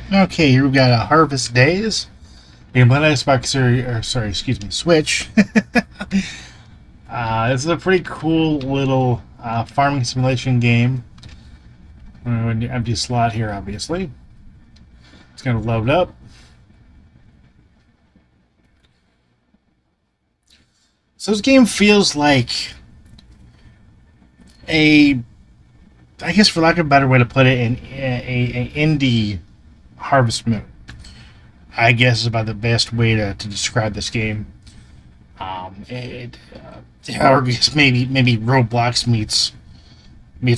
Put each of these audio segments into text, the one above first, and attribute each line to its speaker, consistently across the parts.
Speaker 1: Okay, here we've got Harvest Days. Game on Xbox excuse me, Switch. This is a pretty cool little farming simulation game. We're going to empty slot here, obviously. It's going to load up. So this game feels like a, I guess for lack of a better way to put it, an indie Harvest Moon. I guess is about the best way to describe this game. Or I guess maybe Roblox meets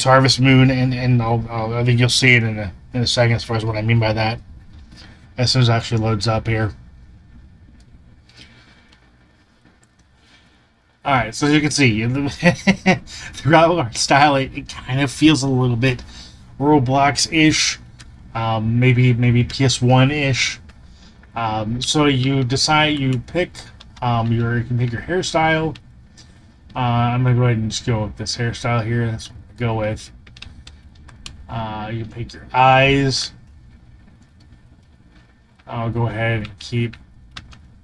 Speaker 1: Harvest Moon, and I think you'll see it in a second as far as what I mean by that. As soon as it actually loads up here. Alright, so as you can see, throughout art style, it kind of feels a little bit Roblox-ish, maybe PS1-ish. So you decide, you pick you can pick your hairstyle. I'm gonna go ahead and just go with this hairstyle here. That's what I'm gonna go with. You can pick your eyes. I'll go ahead and keep.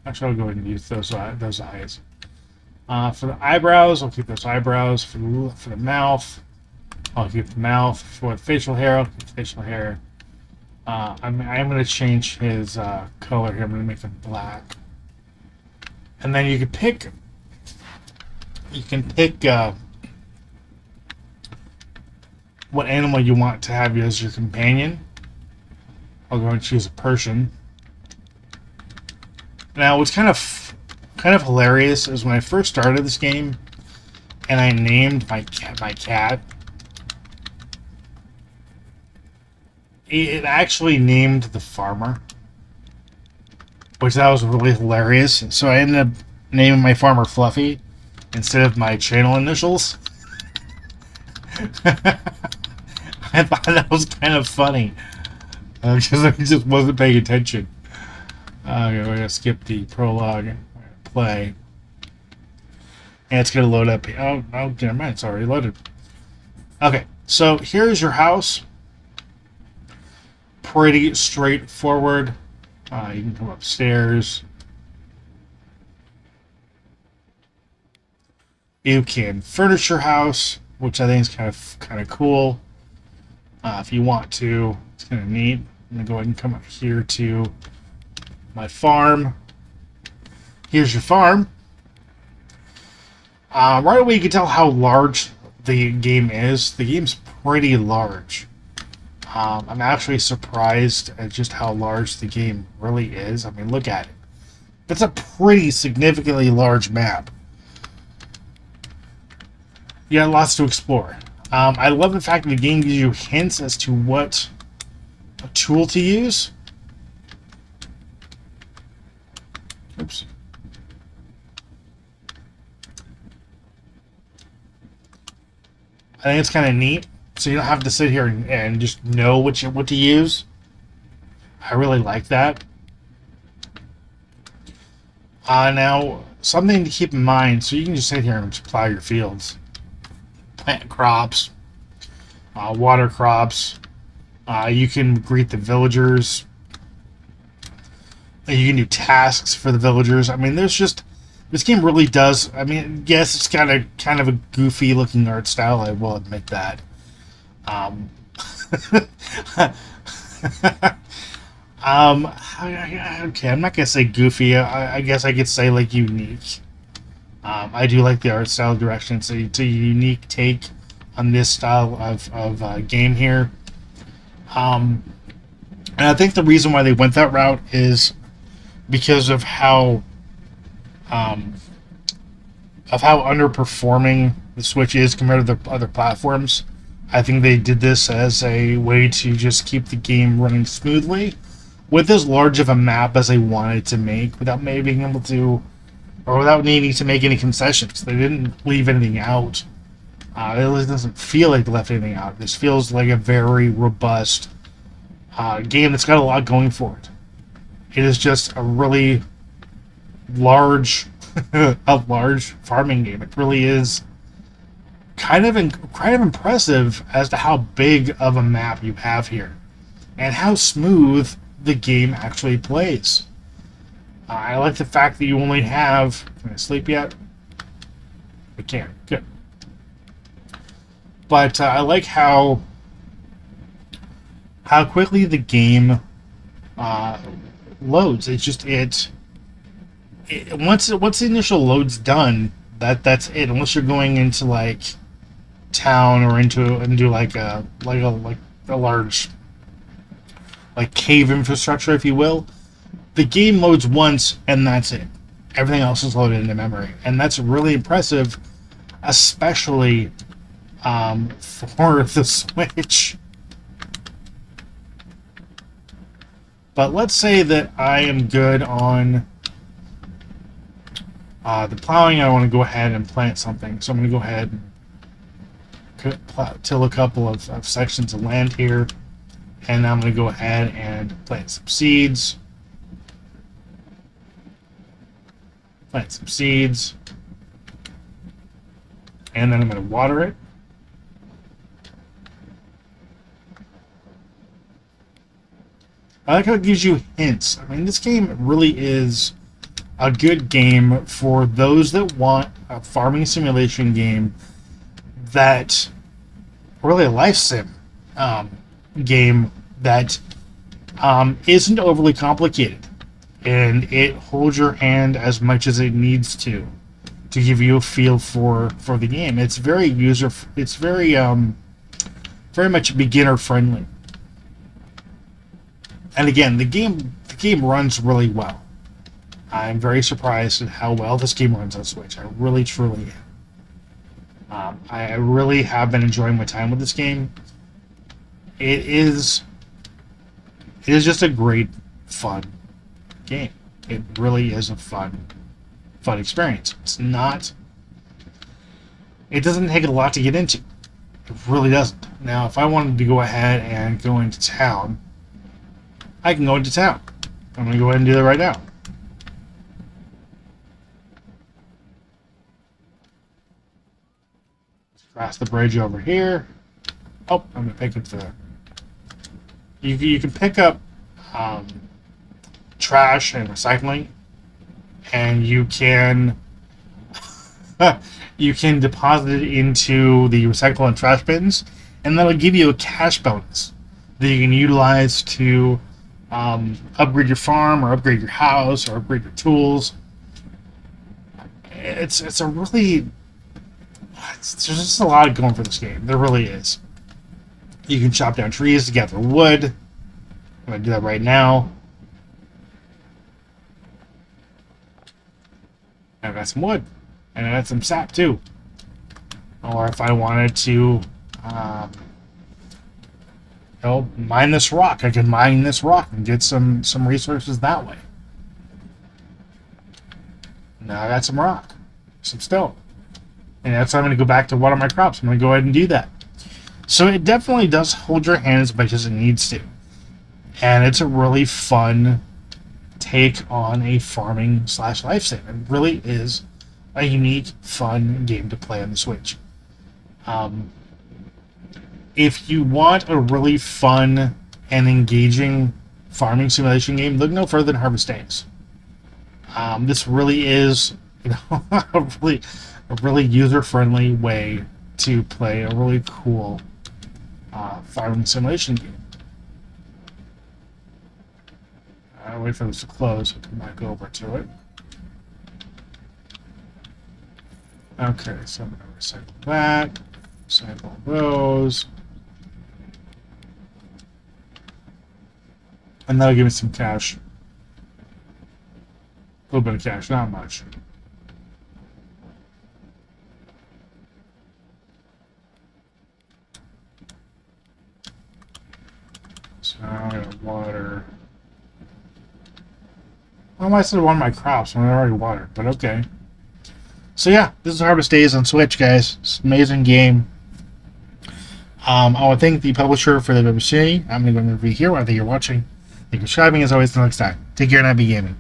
Speaker 1: Actually, I'll go ahead and use those eyes. For the eyebrows, I'll keep those eyebrows. For the mouth, I'll keep the mouth. For the facial hair, I'll keep the facial hair. I'm going to change his color here. I'm going to make him black. And then you can pick. What animal you want to have as your companion. I'll go and choose a Persian. Now, what's kind of hilarious is when I first started this game, and I named my cat. It actually named the farmer, which that was really hilarious. So I ended up naming my farmer Fluffy instead of my channel initials. I thought that was kind of funny because I just wasn't paying attention. Okay, we're gonna skip the prologue and play, and it's gonna load up. Oh, never mind, it's already loaded. Okay, so here's your house. Pretty straightforward. You can come upstairs. You can furnish your house, which I think is kind of cool. If you want to, it's kind of neat. I'm gonna go ahead and come up here to my farm. Here's your farm. Right away, you can tell how large the game is. The game's pretty large. I'm actually surprised at just how large the game really is. I mean, look at it. That's a pretty significantly large map. You got lots to explore. I love the fact that the game gives you hints as to what tool to use. Oops. I think it's kind of neat. So you don't have to sit here and just know what to use. I really like that. Now, something to keep in mind. So you can just sit here and just plow your fields. Plant crops. Water crops. You can greet the villagers. You can do tasks for the villagers. I mean, there's just... This game really does... I mean, yes, it's got kind of a goofy looking art style. I will admit that. Okay, I'm not gonna say goofy. I guess I could say like unique. I do like the art style direction. It's a unique take on this style of game here. And I think the reason why they went that route is because of how underperforming the Switch is compared to the other platforms. I think they did this as a way to just keep the game running smoothly with as large of a map as they wanted to make without maybe being able to, or without needing to make any concessions. They didn't leave anything out. It really doesn't feel like they left anything out. This feels like a very robust game that's got a lot going for it. It is just a really large, large farming game. It really is kind of impressive as to how big of a map you have here, and how smooth the game actually plays. I like the fact that you only have... Can I sleep yet? I can. Good. But I like how quickly the game loads. It's just once the initial load's done, that's it. Unless you're going into like town or into like a large like cave infrastructure, if you will. The game loads once and that's it. Everything else is loaded into memory, and that's really impressive, especially for the Switch. But let's say that I am good on the plowing. I want to go ahead and plant something. So I'm going to go ahead and till a couple of sections of land here. And I'm going to go ahead and plant some seeds. Plant some seeds. And then I'm going to water it. I like how it gives you hints. I mean, this game really is a good game for those that want a farming simulation game that really a life sim game that isn't overly complicated, and it holds your hand as much as it needs to give you a feel for the game. It's very very much beginner friendly. And again, the game runs really well. I'm very surprised at how well this game runs on Switch. I really, truly am. I really have been enjoying my time with this game. It is just a great, fun game. It really is a fun experience. It doesn't take a lot to get into. It really doesn't. Now, if I wanted to go ahead and go into town, I can go into town. I'm going to go ahead and do that right now. Let's cross the bridge over here. Oh, I'm going to pick up the... You can pick up trash and recycling, and you can you can deposit it into the recycle and trash bins, and that'll give you a cash bonus that you can utilize to upgrade your farm, or upgrade your house, or upgrade your tools. It's there's just a lot going for this game. There really is. You can chop down trees to gather wood. I'm going to do that right now. I got some wood. And I got some sap too. Or if I wanted to mine this rock, I can mine this rock and get some resources that way. Now I got some rock, some stone. And that's why I'm going to go back to water my crops. I'm going to go ahead and do that. So it definitely does hold your hand as much as it needs to. And it's a really fun take on a farming / life sim. It really is a unique, fun game to play on the Switch. If you want a really fun and engaging farming simulation game, look no further than Harvest Days. This really is, a really user-friendly way to play a really cool farming simulation game. I'll wait for this to close. I'll come back over to it. Okay, so I'm going to recycle that, recycle those, and that'll give me some cash. A little bit of cash, not much. So I'm going to water. Well, I might still water my crops when I already watered, but okay. So yeah, this is Harvest Days on Switch, guys. It's an amazing game. I want to thank the publisher for the opportunity. I'm going to go and review here. I think you're watching. Thank you for subscribing. As always, until next time. Take care and happy gaming.